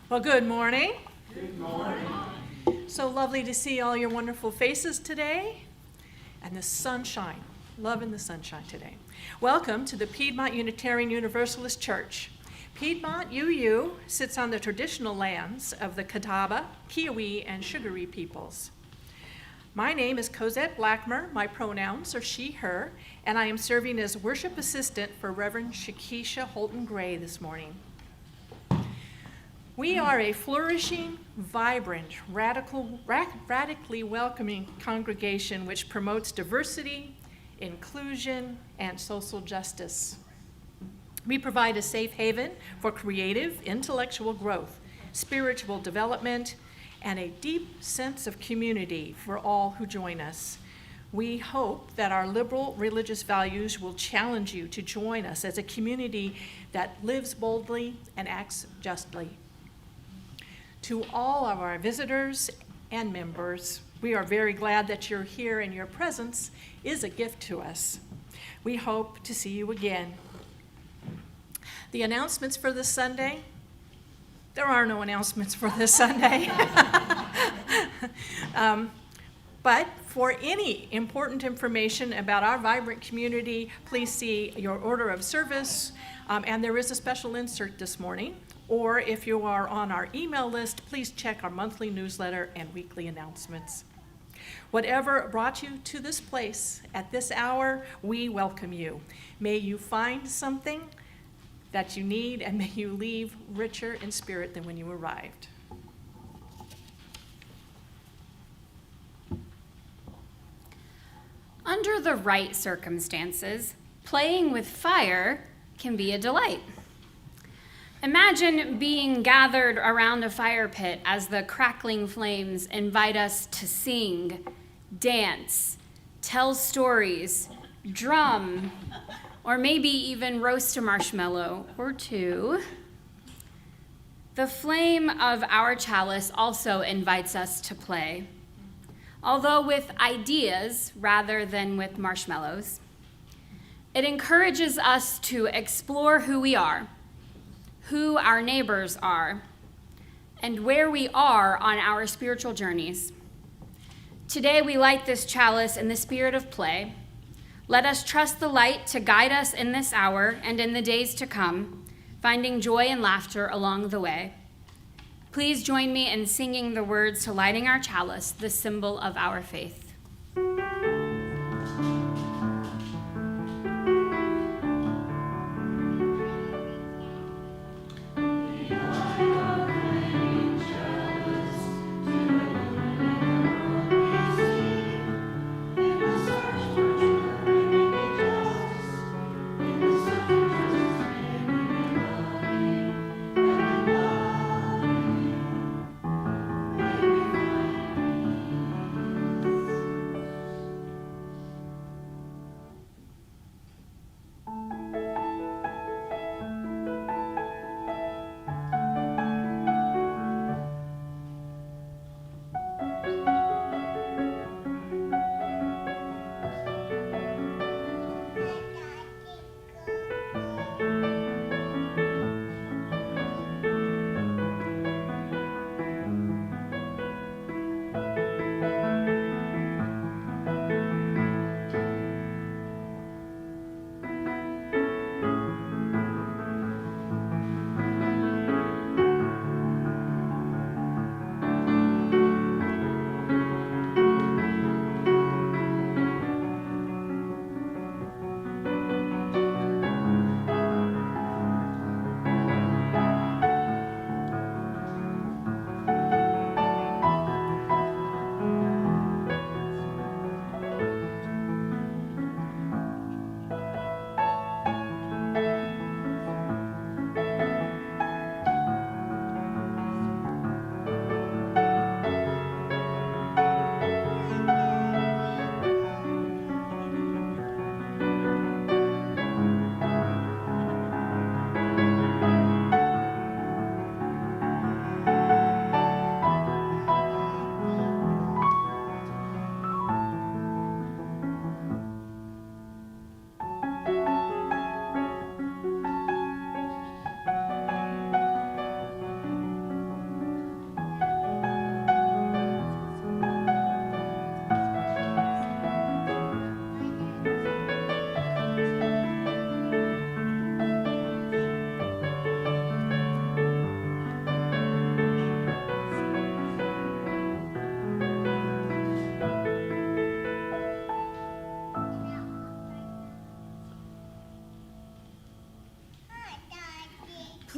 Well, good morning. Good morning. So lovely to see all your wonderful faces today and the sunshine. Loving the sunshine today. Welcome to the Piedmont Unitarian Universalist Church. Piedmont UU sits on the traditional lands of the Catawba, Kiowa, and Sugaree peoples. My name is Cosette Blackmer. My pronouns are she, her, and I am serving as worship assistant for Reverend Shakeisha Holton Gray this morning. We are a flourishing, vibrant, radically welcoming congregation which promotes diversity, inclusion, and social justice. We provide a safe haven for creative, intellectual growth, spiritual development, and a deep sense of community for all who join us. We hope that our liberal religious values will challenge you to join us as a community that lives boldly and acts justly. To all of our visitors and members, we are very glad that you're here, and your presence is a gift to us. We hope to see you again. The announcements for this Sunday? There are no announcements for this Sunday. But for any important information about our vibrant community, please see your order of service, and there is a special insert this morning. Or if you are on our email list, please check our monthly newsletter and weekly announcements. Whatever brought you to this place at this hour, we welcome you. May you find something that you need, and may you leave richer in spirit than when you arrived. Under the right circumstances, playing with fire can be a delight. Imagine being gathered around a fire pit as the crackling flames invite us to sing, dance, tell stories, drum, or maybe even roast a marshmallow or two. The flame of our chalice also invites us to play, although with ideas rather than with marshmallows. It encourages us to explore who we are, who our neighbors are, and where we are on our spiritual journeys. Today we light this chalice in the spirit of play. Let us trust the light to guide us in this hour and in the days to come, finding joy and laughter along the way. Please join me in singing the words to lighting our chalice, the symbol of our faith.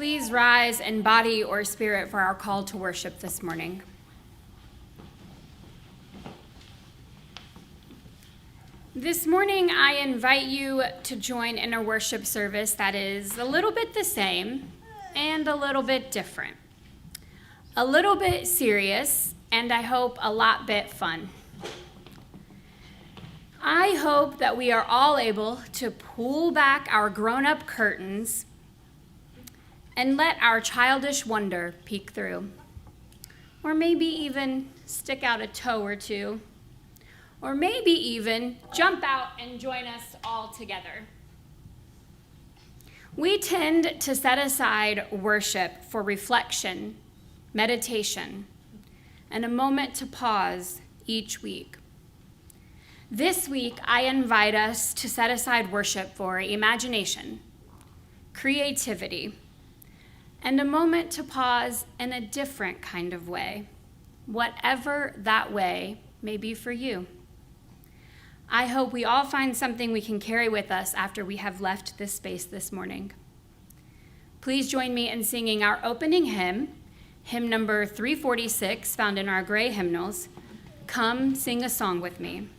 Please rise in body or spirit for our call to worship this morning. This morning, I invite you to join in a worship service that is a little bit the same and a little bit different. A little bit serious, and I hope a lot bit fun. I hope that we are all able to pull back our grown-up curtains and let our childish wonder peek through. Or maybe even stick out a toe or two. Or maybe even jump out and join us all together. We tend to set aside worship for reflection, meditation, and a moment to pause each week. This week, I invite us to set aside worship for imagination, creativity, and a moment to pause in a different kind of way, whatever that way may be for you. I hope we all find something we can carry with us after we have left this space this morning. Please join me in singing our opening hymn, hymn number 346, found in our gray hymnals, Come Sing a Song With Me.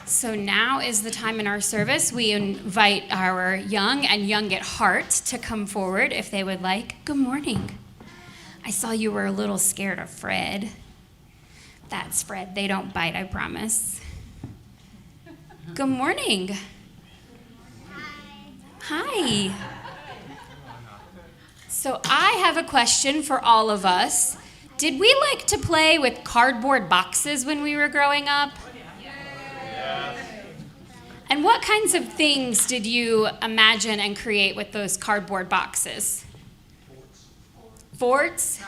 So now is the time in our service. We invite our young and young at heart to come forward if they would like. Good morning. I saw you were a little scared of Fred. That's Fred. They don't bite, I promise. Good morning. Hi. So I have a question for all of us. Did we like to play with cardboard boxes when we were growing up? And what kinds of things did you imagine and create with those cardboard boxes? Forts?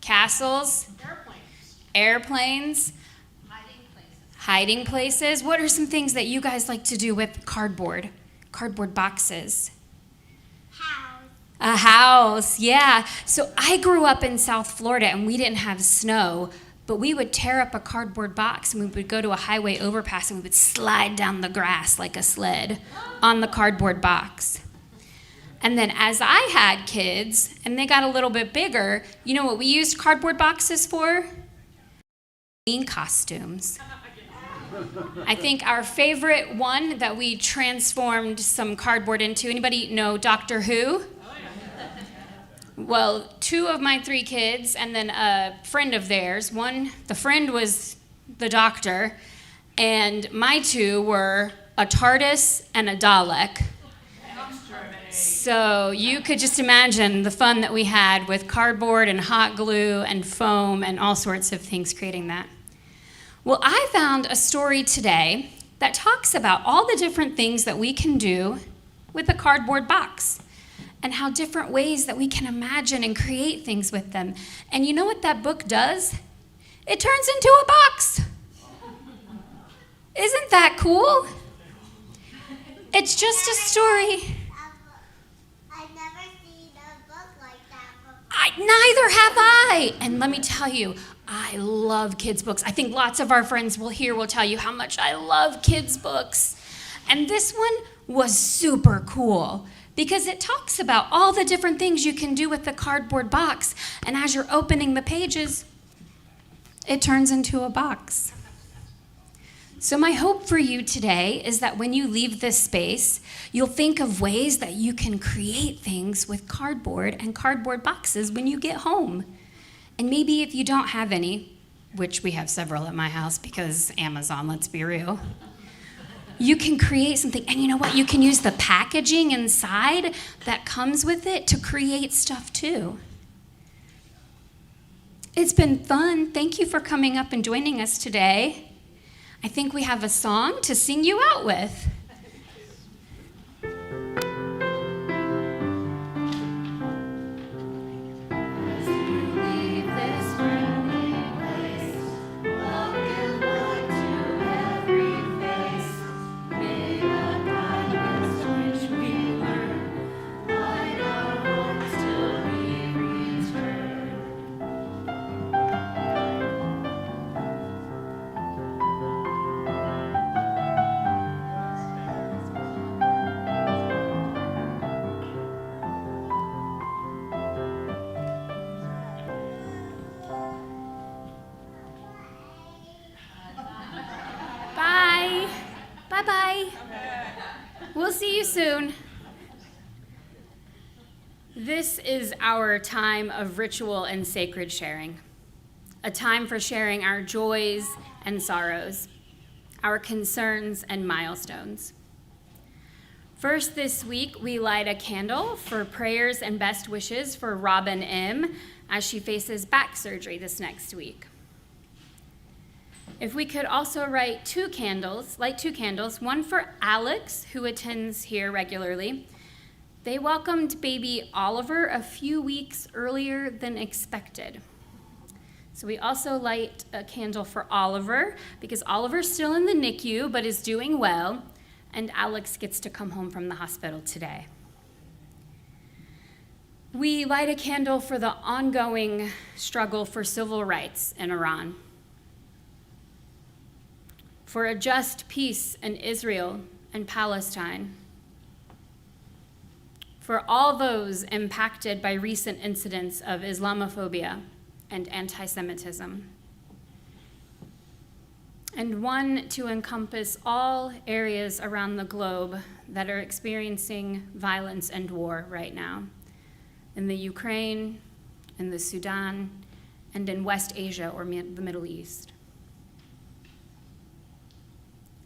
Castles? Airplanes? Hiding places? What are some things that you guys like to do with cardboard boxes? A house, yeah. So I grew up in South Florida and we didn't have snow, but we would tear up a cardboard box and we would go to a highway overpass and we would slide down the grass like a sled on the cardboard box. And then as I had kids and they got a little bit bigger, you know what we used cardboard boxes for? Halloween costumes. I think our favorite one that we transformed some cardboard into, anybody know Doctor Who? Well, 2 of my 3 kids and then a friend of theirs. The friend was the doctor, and my 2 were a TARDIS and a Dalek. So you could just imagine the fun that we had with cardboard and hot glue and foam and all sorts of things creating that. Well, I found a story today that talks about all the different things that we can do with a cardboard box and how different ways that we can imagine and create things with them. And you know what that book does? It turns into a box. Isn't that cool? It's just a story. I've never seen a book like that before. Neither have I. And let me tell you, I love kids' books. I think lots of our friends will tell you how much I love kids' books. And this one was super cool because it talks about all the different things you can do with the cardboard box. And as you're opening the pages, it turns into a box. So my hope for you today is that when you leave this space, you'll think of ways that you can create things with cardboard and cardboard boxes when you get home. And maybe if you don't have any, which we have several at my house because Amazon, let's be real, you can create something. And you know what? You can use the packaging inside that comes with it to create stuff too. It's been fun. Thank you for coming up and joining us today. I think we have a song to sing you out with. Bye-bye. We'll see you soon. This is our time of ritual and sacred sharing, a time for sharing our joys and sorrows, our concerns and milestones. First this week, we light a candle for prayers and best wishes for Robin M. as she faces back surgery this next week. If we could also light two candles, one for Alex, who attends here regularly. They welcomed baby Oliver a few weeks earlier than expected. So we also light a candle for Oliver, because Oliver's still in the NICU, but is doing well, and Alex gets to come home from the hospital today. We light a candle for the ongoing struggle for civil rights in Iran, for a just peace in Israel and Palestine, for all those impacted by recent incidents of Islamophobia and anti-Semitism, and one to encompass all areas around the globe that are experiencing violence and war right now, in the Ukraine, in the Sudan, and in West Asia or the Middle East.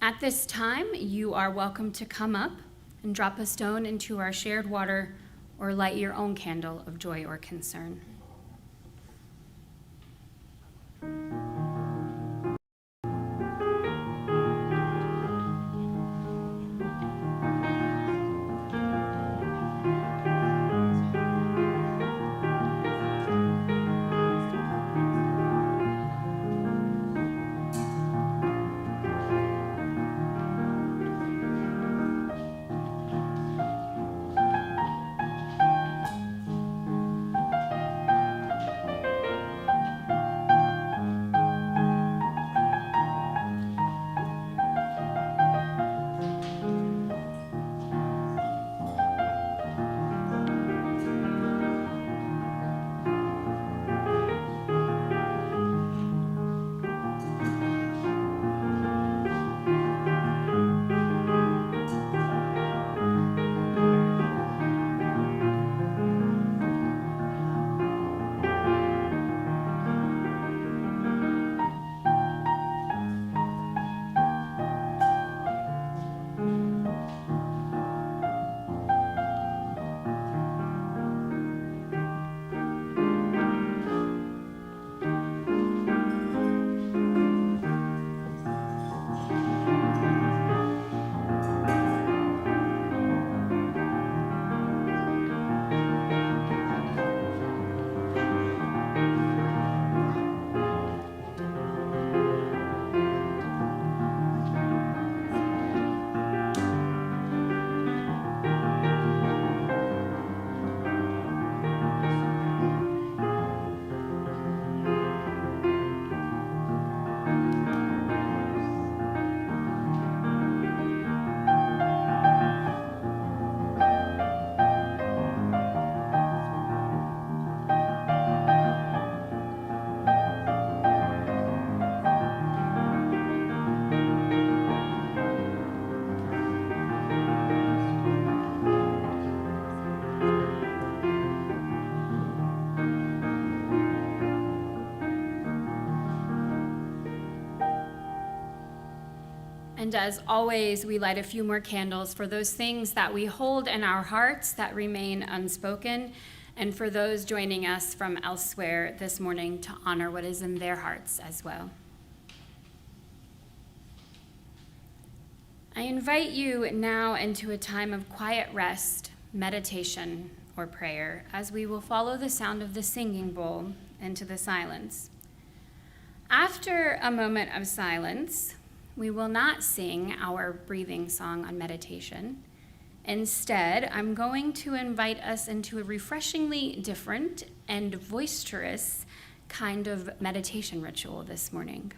At this time, you are welcome to come up and drop a stone into our shared water or light your own candle of joy or concern. And as always, we light a few more candles for those things that we hold in our hearts that remain unspoken, and for those joining us from elsewhere this morning to honor what is in their hearts as well. I invite you now into a time of quiet rest, meditation, or prayer as we will follow the sound of the singing bowl into the silence. After a moment of silence, we will not sing our breathing song on meditation. Instead, I'm going to invite us into a refreshingly different and boisterous kind of meditation ritual this morning.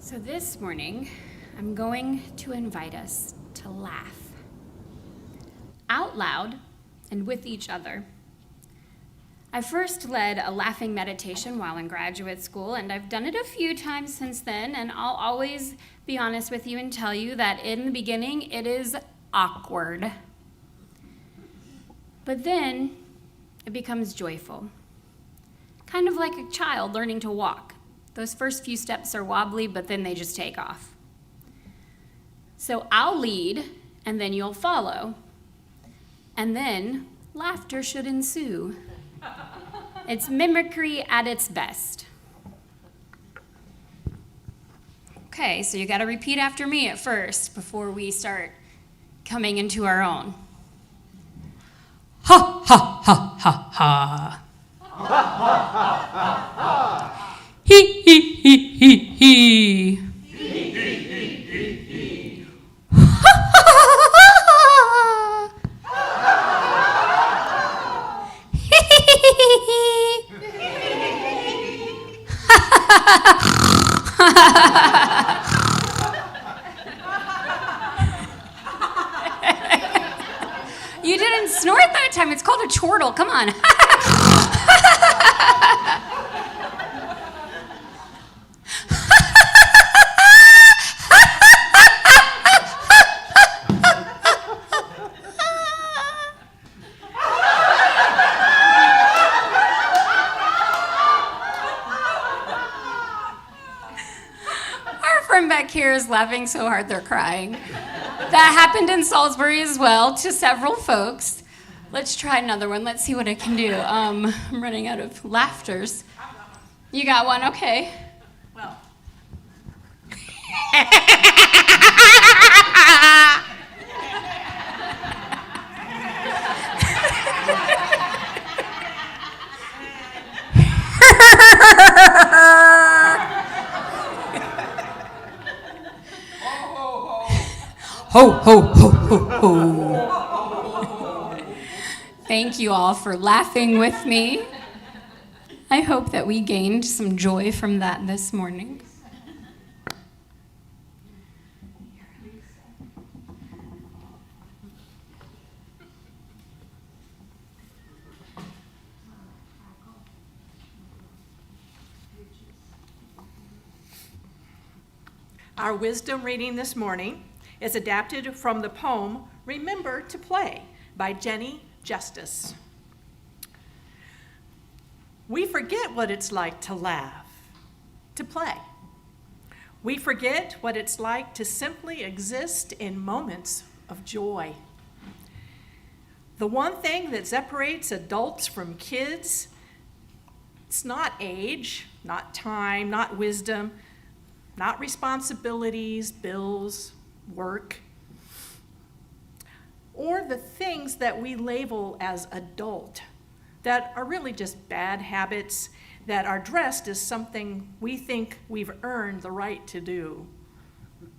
So this morning, I'm going to invite us to laugh out loud and with each other. I first led a laughing meditation while in graduate school, and I've done it a few times since then, and I'll always be honest with you and tell you that in the beginning, it is awkward. But then it becomes joyful, kind of like a child learning to walk. Those first few steps are wobbly, but then they just take off. So I'll lead, and then you'll follow. And then laughter should ensue. It's mimicry at its best. Okay, so you gotta repeat after me at first before we start coming into our own. Ha, ha, ha, ha, ha. He, he, he, he, he. You didn't snort that time. It's called a chortle. Come on. Back here is laughing so hard they're crying. That happened in Salisbury as well to several folks. Let's try another one. Let's see what I can do. I'm running out of laughters. You got one? Okay. Well. Ho, ho, ho, ho, ho. Thank you all for laughing with me. I hope that we gained some joy from that this morning. Our wisdom reading this morning is adapted from the poem Remember to Play by Jenny Justice. We forget what it's like to laugh, to play. We forget what it's like to simply exist in moments of joy. The one thing that separates adults from kids, it's not age, not time, not wisdom, not responsibilities, bills, work, or the things that we label as adult that are really just bad habits that are dressed as something we think we've earned the right to do.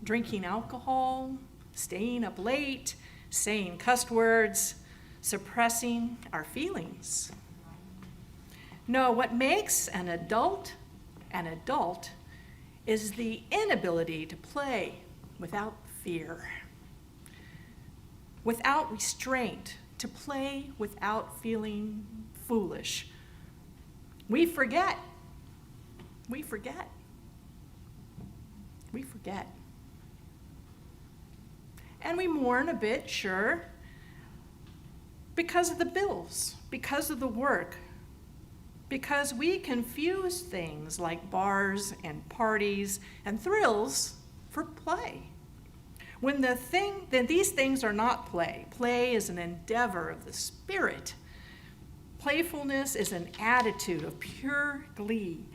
Drinking alcohol, staying up late, saying cuss words, suppressing our feelings. No, what makes an adult is the inability to play without fear, without restraint, to play without feeling foolish. We forget. And we mourn a bit, sure, because of the bills, because of the work, because we confuse things like bars and parties and thrills for play. When these things are not play. Play is an endeavor of the spirit. Playfulness is an attitude of pure glee.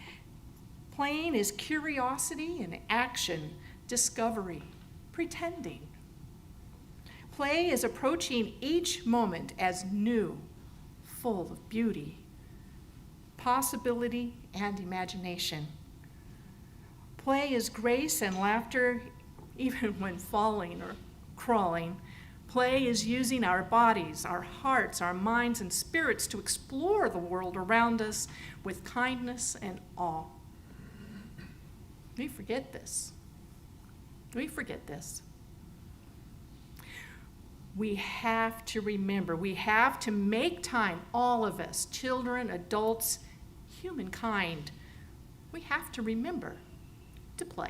Playing is curiosity and action, discovery, pretending. Play is approaching each moment as new, full of beauty, possibility, and imagination. Play is grace and laughter even when falling or crawling. Play is using our bodies, our hearts, our minds, and spirits to explore the world around us with kindness and awe. We forget this. We have to remember, we have to make time, all of us, children, adults, humankind, we have to remember to play.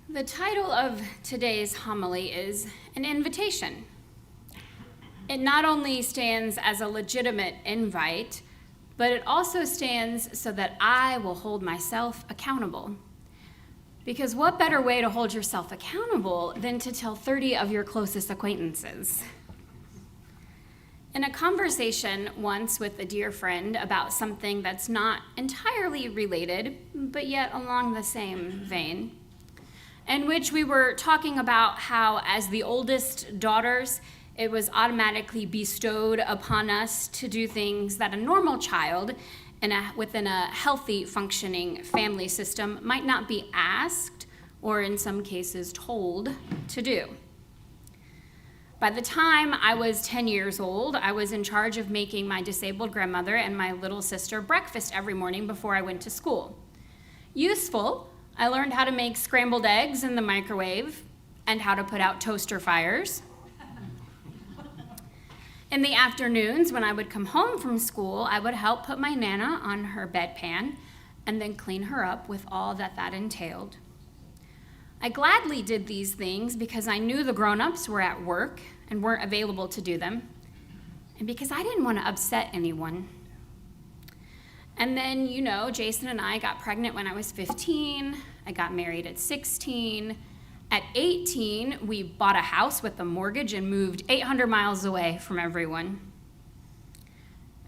The title of today's homily is An Invitation. It not only stands as a legitimate invite, but it also stands so that I will hold myself accountable. Because what better way to hold yourself accountable than to tell 30 of your closest acquaintances? In a conversation once with a dear friend about something that's not entirely related, but yet along the same vein, in which we were talking about how, as the oldest daughters, it was automatically bestowed upon us to do things that a normal child within a healthy, functioning family system might not be asked, or in some cases told, to do. By the time I was 10 years old, I was in charge of making my disabled grandmother and my little sister breakfast every morning before I went to school. Useful. I learned how to make scrambled eggs in the microwave and how to put out toaster fires. In the afternoons, when I would come home from school, I would help put my Nana on her bedpan and then clean her up with all that entailed. I gladly did these things because I knew the grown-ups were at work and weren't available to do them, and because I didn't want to upset anyone. And then, Jason and I got pregnant when I was 15. I got married at 16. At 18, we bought a house with a mortgage and moved 800 miles away from everyone.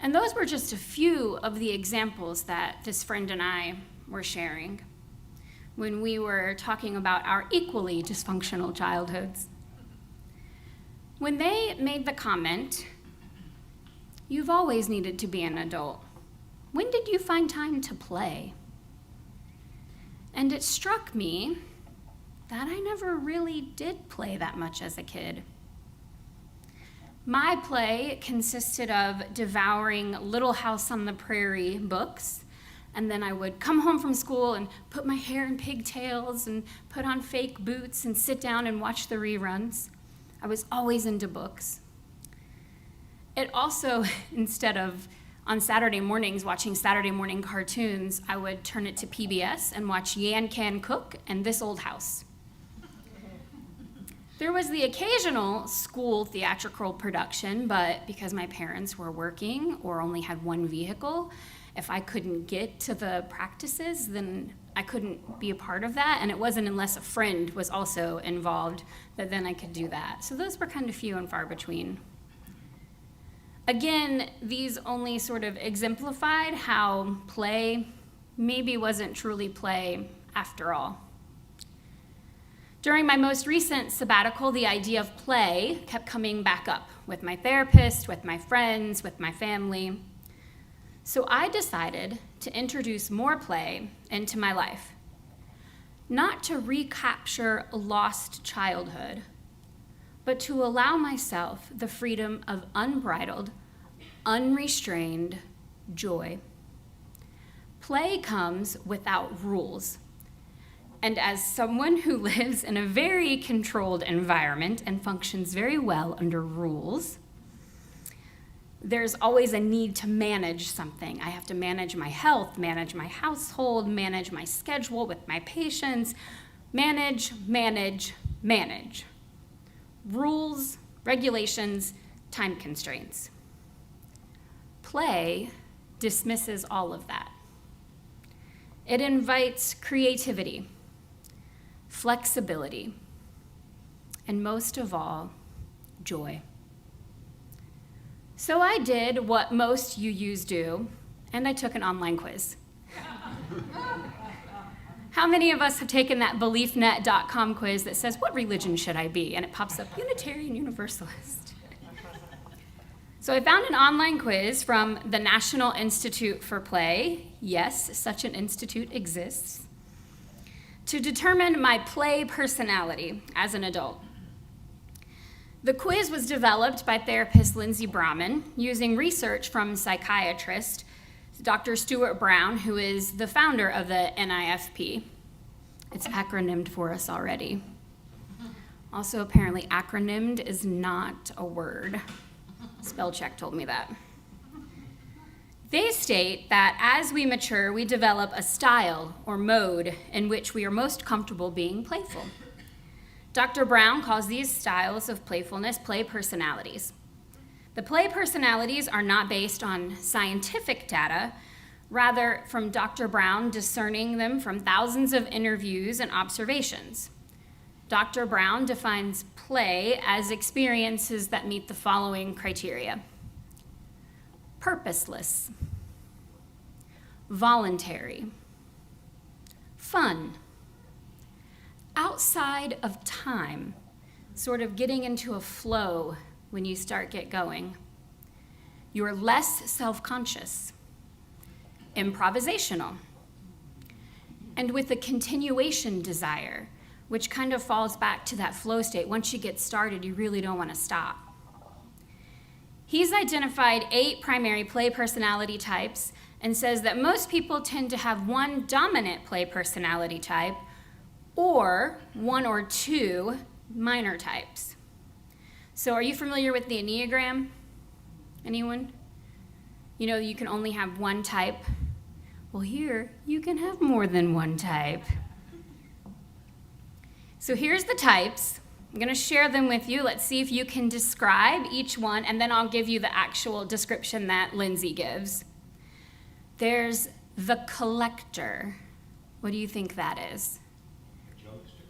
And those were just a few of the examples that this friend and I were sharing when we were talking about our equally dysfunctional childhoods. When they made the comment, "You've always needed to be an adult. When did you find time to play?" And it struck me that I never really did play that much as a kid. My play consisted of devouring Little House on the Prairie books, and then I would come home from school and put my hair in pigtails and put on fake boots and sit down and watch the reruns. I was always into books. It also, instead of on Saturday mornings watching Saturday morning cartoons, I would turn it to PBS and watch Yan Can Cook and This Old House. There was the occasional school theatrical production, but because my parents were working or only had one vehicle, if I couldn't get to the practices, then I couldn't be a part of that, and it wasn't unless a friend was also involved that then I could do that. So those were kind of few and far between. Again, these only sort of exemplified how play maybe wasn't truly play after all. During my most recent sabbatical, the idea of play kept coming back up with my therapist, with my friends, with my family. So I decided to introduce more play into my life, not to recapture a lost childhood, but to allow myself the freedom of unbridled, unrestrained joy. Play comes without rules. And as someone who lives in a very controlled environment and functions very well under rules, there's always a need to manage something. I have to manage my health, manage my household, manage my schedule with my patients, manage. Rules, regulations, time constraints. Play dismisses all of that. It invites creativity, flexibility, and most of all, joy. So I did what most UUs do, and I took an online quiz. How many of us have taken that beliefnet.com quiz that says, what religion should I be? And it pops up, Unitarian Universalist. So I found an online quiz from the National Institute for Play. Yes, such an institute exists. To determine my play personality as an adult. The quiz was developed by therapist Lindsay Brahman using research from psychiatrist Dr. Stuart Brown, who is the founder of the NIFP. It's acronymed for us already. Also, apparently, acronymed is not a word. Spell check told me that. They state that as we mature, we develop a style or mode in which we are most comfortable being playful. Dr. Brown calls these styles of playfulness play personalities. The play personalities are not based on scientific data, rather from Dr. Brown discerning them from thousands of interviews and observations. Dr. Brown defines play as experiences that meet the following criteria: purposeless, voluntary, fun, outside of time, sort of getting into a flow when you get going. You're less self-conscious, improvisational, and with a continuation desire, which kind of falls back to that flow state. Once you get started, you really don't want to stop. He's identified 8 primary play personality types and says that most people tend to have one dominant play personality type or 1 or 2 minor types. So are you familiar with the Enneagram? Anyone? You know, you can only have one type. Well, here, you can have more than one type. So here's the types. I'm going to share them with you. Let's see if you can describe each one, and then I'll give you the actual description that Lindsay gives. There's the collector. What do you think that is? A jokester.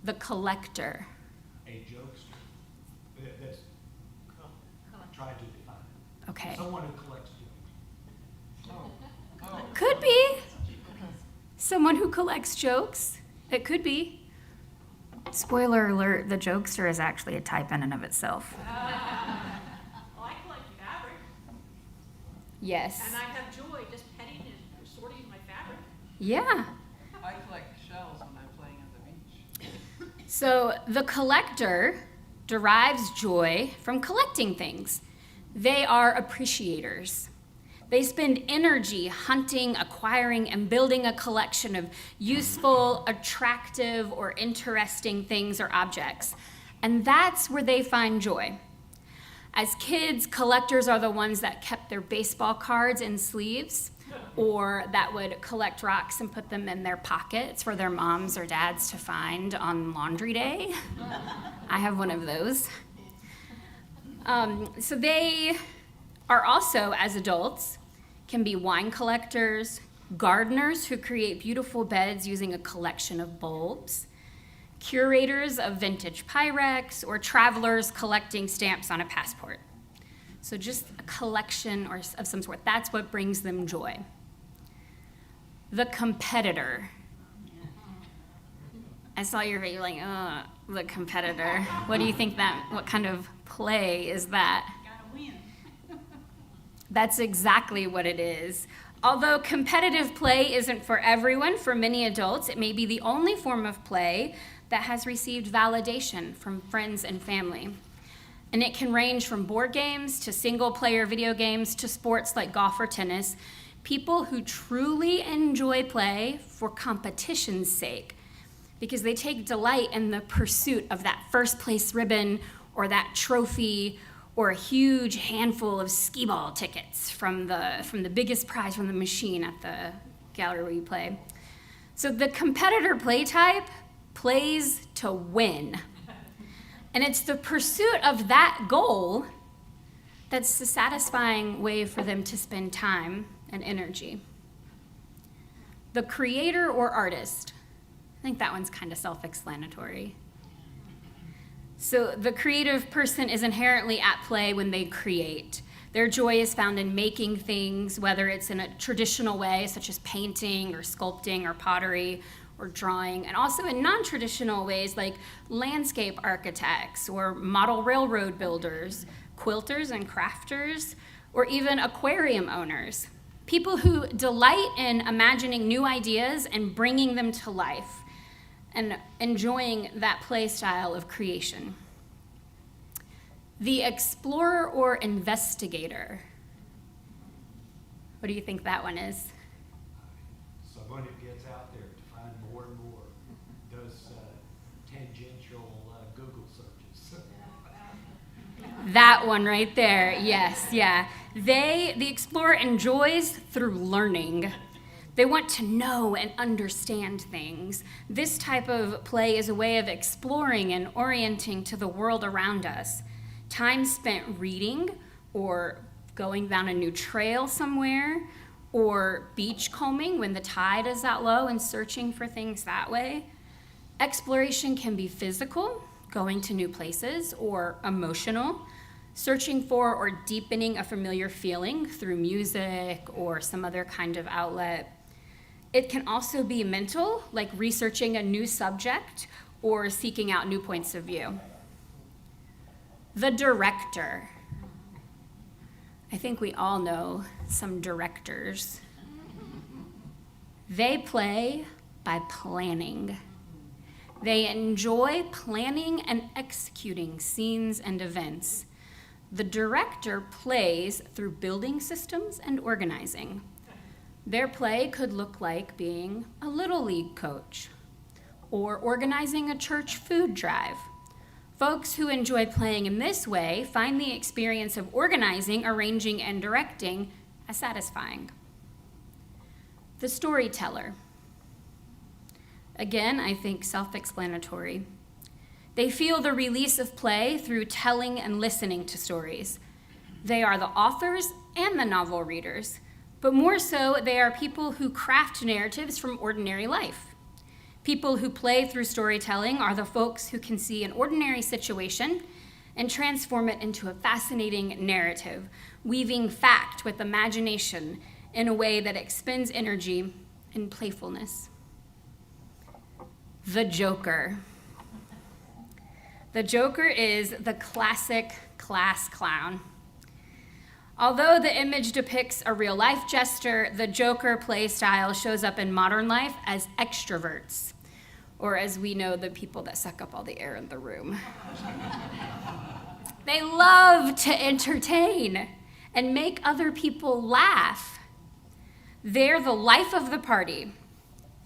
The collector. A jokester. That's tried to define. Okay. Someone who collects jokes. Could be. Someone who collects jokes. It could be. Spoiler alert, the jokester is actually a type in and of itself. Well, I collect fabric, Yes. and I have joy just petting and sorting my fabric. Yeah. I collect So the collector derives joy from collecting things. They are appreciators. They spend energy hunting, acquiring, and building a collection of useful, attractive, or interesting things or objects. And that's where they find joy. As kids, collectors are the ones that kept their baseball cards in sleeves, or that would collect rocks and put them in their pockets for their moms or dads to find on laundry day. I have one of those. So they are also, as adults, can be wine collectors, gardeners who create beautiful beds using a collection of bulbs, curators of vintage Pyrex, or travelers collecting stamps on a passport. So just a collection or of some sort. That's what brings them joy. The competitor. I saw your face, you're like, oh, the competitor. What do you think what kind of play is that? Gotta win. That's exactly what it is. Although competitive play isn't for everyone, for many adults, it may be the only form of play that has received validation from friends and family. And it can range from board games to single-player video games to sports like golf or tennis. People who truly enjoy play for competition's sake, because they take delight in the pursuit of that first place ribbon or that trophy or a huge handful of skee-ball tickets from the biggest prize from the machine at the gallery where you play. So the competitor play type plays to win. And it's the pursuit of that goal that's the satisfying way for them to spend time and energy. The creator or artist, I think that one's kind of self-explanatory. So the creative person is inherently at play when they create. Their joy is found in making things, whether it's in a traditional way, such as painting or sculpting or pottery or drawing, and also in non-traditional ways like landscape architects or model railroad builders, quilters and crafters, or even aquarium owners. People who delight in imagining new ideas and bringing them to life and enjoying that play style of creation. The explorer or investigator. What do you think that one is? Someone who gets out there to find more and more, does tangential Google searches. That one right there, yes, yeah. The explorer enjoys through learning. They want to know and understand things. This type of play is a way of exploring and orienting to the world around us. Time spent reading or going down a new trail somewhere, or beach combing when the tide is that low and searching for things that way. Exploration can be physical, going to new places, or emotional, searching for or deepening a familiar feeling through music or some other kind of outlet. It can also be mental, like researching a new subject or seeking out new points of view. The director. I think we all know some directors. They play by planning. They enjoy planning and executing scenes and events. The director plays through building systems and organizing. Their play could look like being a Little League coach or organizing a church food drive. Folks who enjoy playing in this way find the experience of organizing, arranging, and directing as satisfying. The storyteller. Again, I think self-explanatory. They feel the release of play through telling and listening to stories. They are the authors and the novel readers, but more so, they are people who craft narratives from ordinary life. People who play through storytelling are the folks who can see an ordinary situation and transform it into a fascinating narrative, weaving fact with imagination in a way that expends energy and playfulness. The Joker. The Joker is the classic class clown. Although the image depicts a real-life jester, the Joker play style shows up in modern life as extroverts. or as we know, the people that suck up all the air in the room. They love to entertain and make other people laugh. They're the life of the party,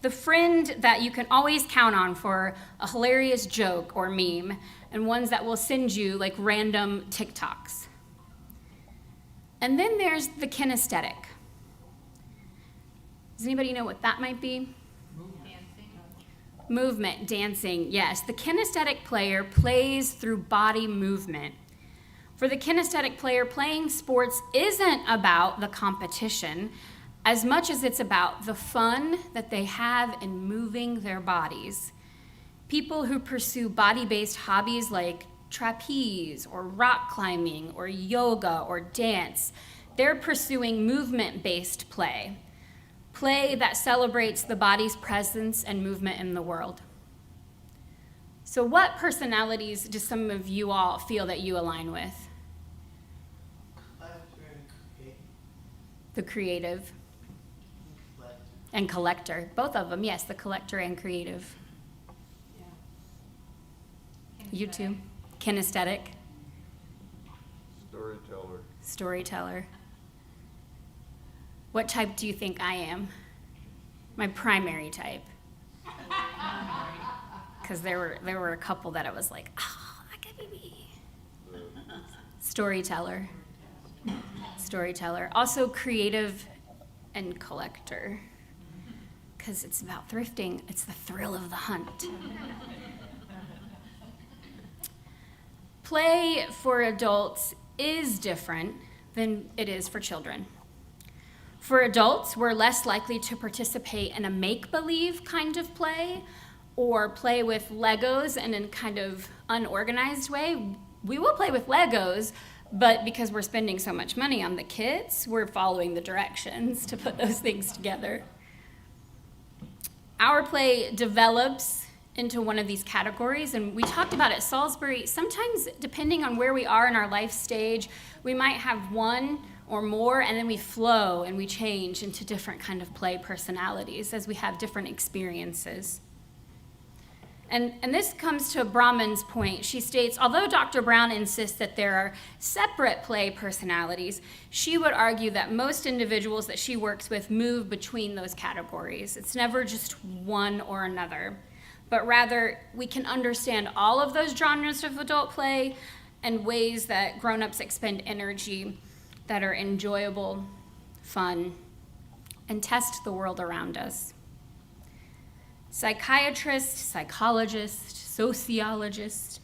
the friend that you can always count on for a hilarious joke or meme, and ones that will send you like random TikToks. And then there's the kinesthetic. Does anybody know what that might be? Movement, dancing, yes. The kinesthetic player plays through body movement. For the kinesthetic player, playing sports isn't about the competition as much as it's about the fun that they have in moving their bodies. People who pursue body-based hobbies like trapeze or rock climbing or yoga or dance, they're pursuing movement-based play. Play that celebrates the body's presence and movement in the world. So what personalities do some of you all feel that you align with? The creative and collector. Both of them, yes, the collector and creative. You too? Kinesthetic. Storyteller. What type do you think I am? My primary type. Because there were a couple that I was like, oh, that could be me. Storyteller. Also creative and collector. Because it's about thrifting. It's the thrill of the hunt. Play for adults is different than it is for children. For adults, we're less likely to participate in a make-believe kind of play or play with Legos in a kind of unorganized way. We will play with Legos, but because we're spending so much money on the kids, we're following the directions to put those things together. Our play develops into one of these categories, and we talked about at Salisbury, sometimes depending on where we are in our life stage, we might have one or more, and then we flow and we change into different kind of play personalities as we have different experiences. And this comes to Brahman's point. She states, although Dr. Brown insists that there are separate play personalities, she would argue that most individuals that she works with move between those categories. It's never just one or another, but rather we can understand all of those genres of adult play and ways that grown-ups expend energy that are enjoyable, fun, and test the world around us. Psychiatrists, psychologists, sociologists,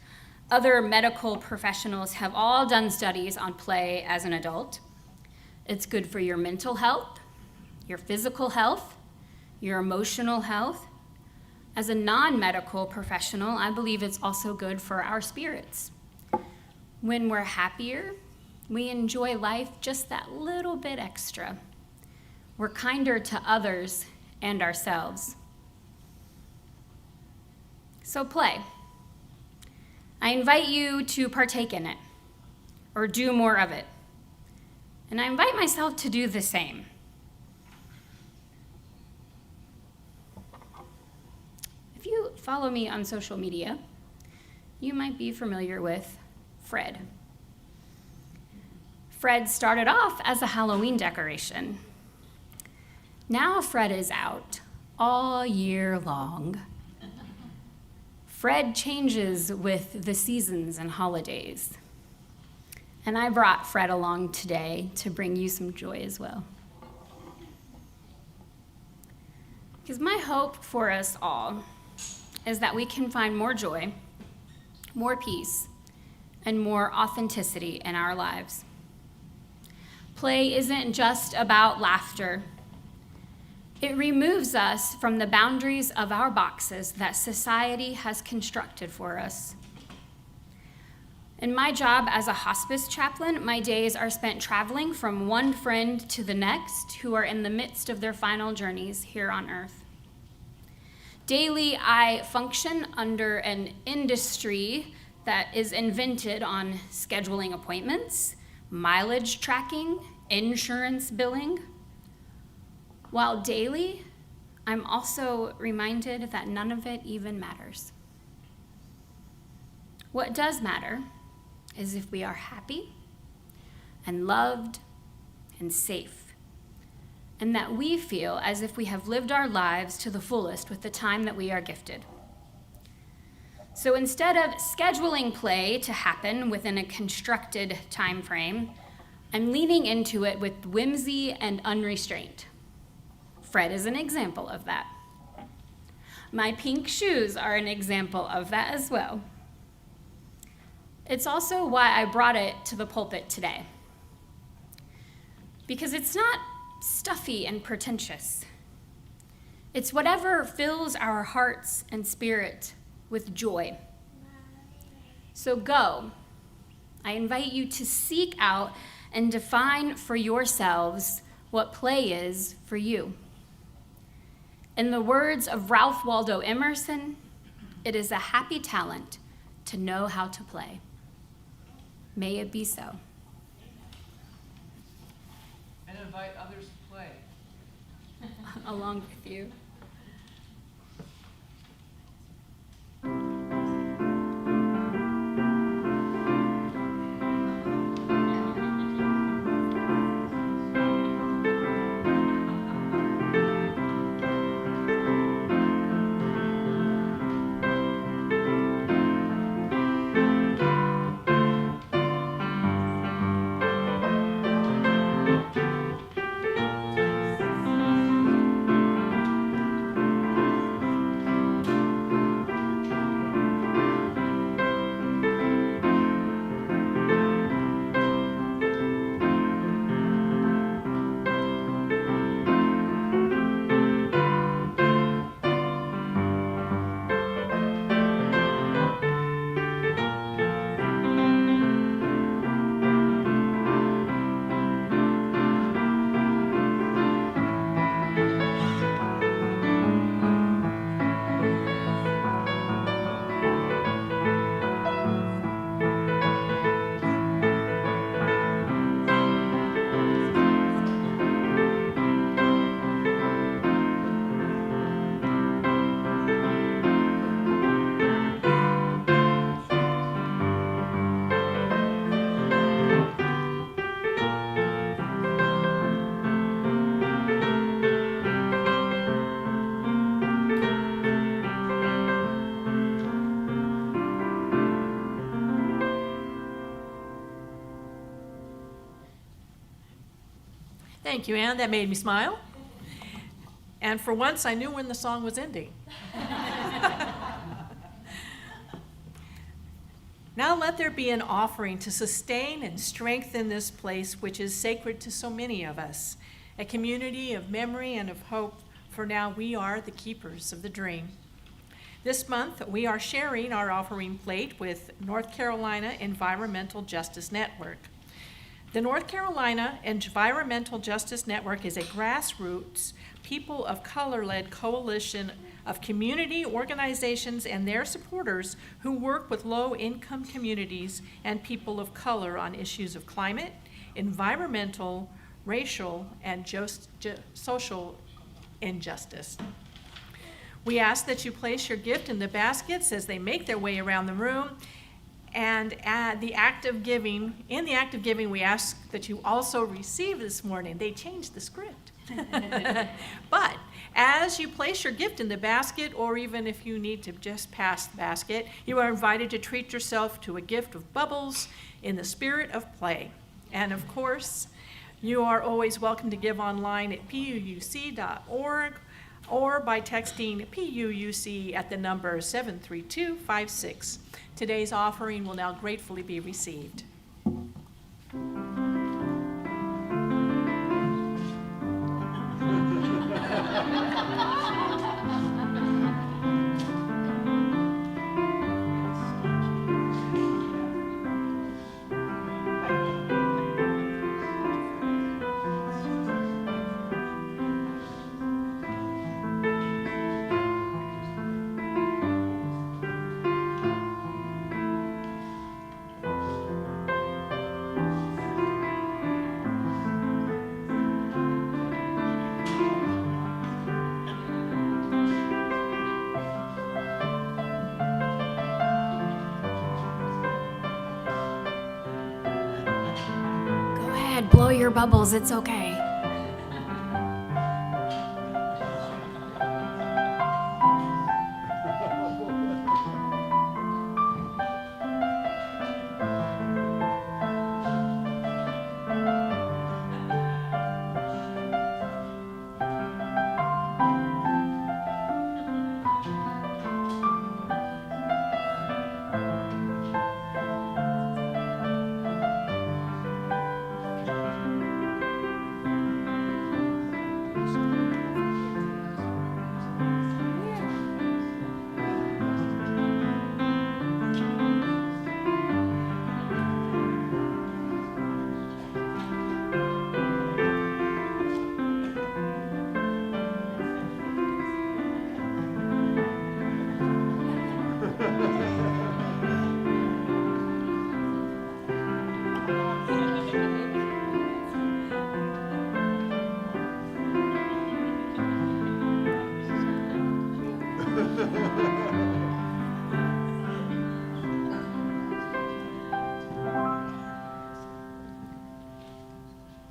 other medical professionals have all done studies on play as an adult. It's good for your mental health, your physical health, your emotional health. As a non-medical professional, I believe it's also good for our spirits. When we're happier, we enjoy life just that little bit extra. We're kinder to others and ourselves. So play. I invite you to partake in it or do more of it. And I invite myself to do the same. If you follow me on social media, you might be familiar with Fred. Fred started off as a Halloween decoration. Now Fred is out all year long. Fred changes with the seasons and holidays. And I brought Fred along today to bring you some joy as well. Because my hope for us all is that we can find more joy, more peace, and more authenticity in our lives. Play isn't just about laughter. It removes us from the boundaries of our boxes that society has constructed for us. In my job as a hospice chaplain, my days are spent traveling from one friend to the next who are in the midst of their final journeys here on earth. Daily, I function under an industry that is invented on scheduling appointments, mileage tracking, insurance billing. While daily, I'm also reminded that none of it even matters. What does matter is if we are happy and loved and safe, and that we feel as if we have lived our lives to the fullest with the time that we are gifted. So instead of scheduling play to happen within a constructed time frame, I'm leaning into it with whimsy and unrestraint. Fred is an example of that. My pink shoes are an example of that as well. It's also why I brought it to the pulpit today. Because it's not stuffy and pretentious. It's whatever fills our hearts and spirit with joy. So go. I invite you to seek out and define for yourselves what play is for you. In the words of Ralph Waldo Emerson, it is a happy talent to know how to play. May it be so. And invite others to play. Along with you. Thank you, Anne. That made me smile. And for once, I knew when the song was ending. Now let there be an offering to sustain and strengthen this place, which is sacred to so many of us, a community of memory and of hope, for now we are the keepers of the dream. This month, we are sharing our offering plate with North Carolina Environmental Justice Network. The North Carolina Environmental Justice Network is a grassroots, people of color-led coalition of community organizations and their supporters who work with low-income communities and people of color on issues of climate, environmental, racial, and social injustice. We ask that you place your gift in the baskets as they make their way around the room. And in the act of giving, we ask that you also receive this morning. They changed the script. But as you place your gift in the basket, or even if you need to just pass the basket, you are invited to treat yourself to a gift of bubbles in the spirit of play. And of course, you are always welcome to give online at puuc.org or by texting PUUC at the number 73256. Today's offering will now gratefully be received. blow your bubbles, it's okay.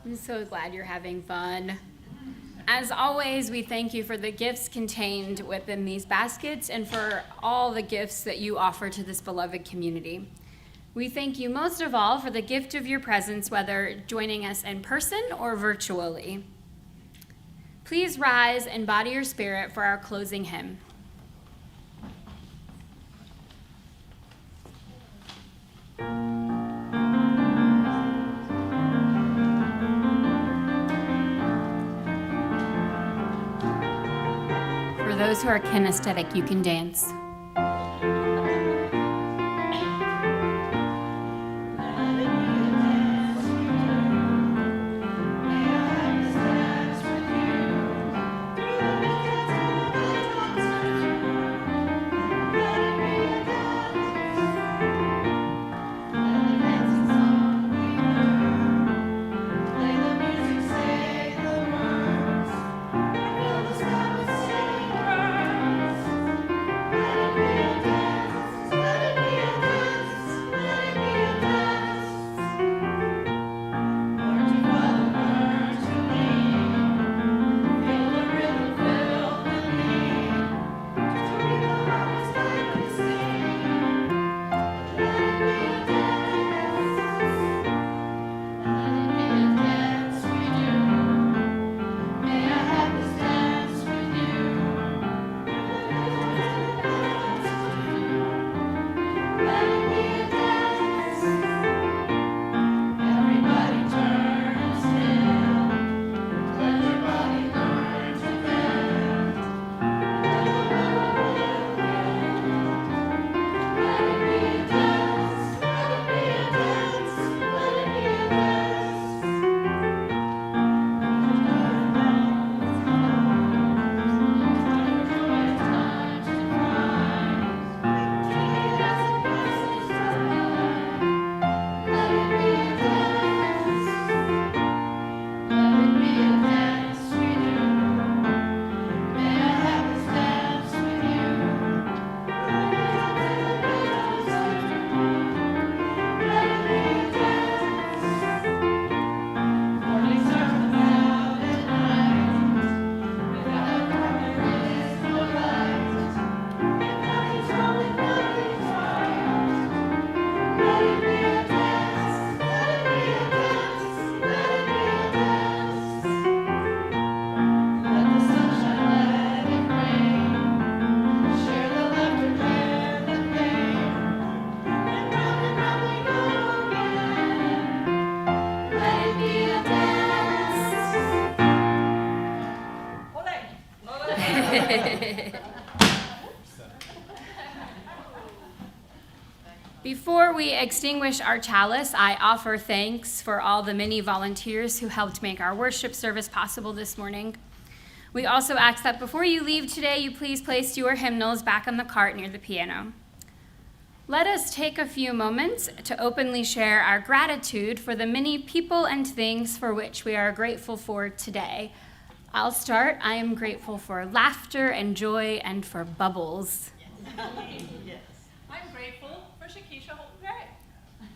I'm so glad you're having fun. As always, we thank you for the gifts contained within these baskets and for all the gifts that you offer to this beloved community. We thank you most of all for the gift of your presence, whether joining us in person or virtually. Please rise and body your spirit for our closing hymn. For those who are kinesthetic, you can dance. Before we extinguish our chalice, I offer thanks for all the many volunteers who helped make our worship service possible this morning. We also ask that before you leave today, you please place your hymnals back on the cart near the piano. Let us take a few moments to openly share our gratitude for the many people and things for which we are grateful for today. I'll start. I am grateful for laughter and joy and for bubbles. Yes. I'm grateful for Shakeisha Holton Gray.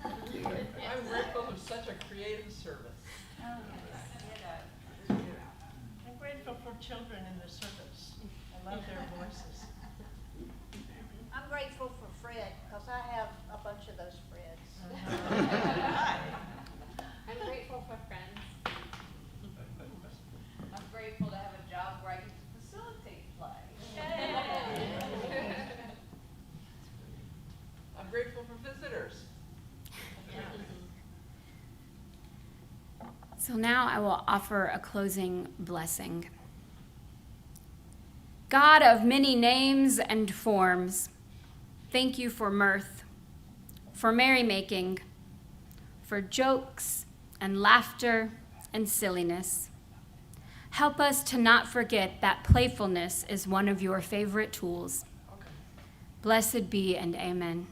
I'm grateful for such a creative service. I'm grateful for children in the service. I love their voices. I'm grateful for Fred, because I have a bunch of those Freds. I'm grateful for friends. I'm grateful to have a job where I get to facilitate play. I'm grateful for visitors. So now I will offer a closing blessing. God of many names and forms, thank you for mirth, for merrymaking, for jokes and laughter and silliness. Help us to not forget that playfulness is one of your favorite tools. Blessed be and amen.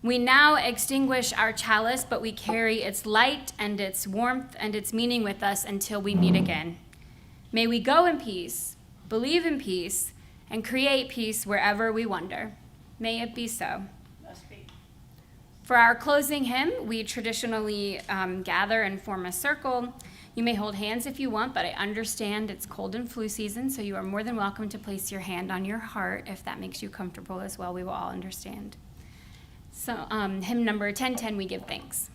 We now extinguish our chalice, but we carry its light and its warmth and its meaning with us until we meet again. May we go in peace, believe in peace, and create peace wherever we wander. May it be so. Must be. For our closing hymn, we traditionally gather and form a circle. You may hold hands if you want, but I understand it's cold and flu season, so you are more than welcome to place your hand on your heart if that makes you comfortable as well. We will all understand. So hymn number 1010, we give thanks.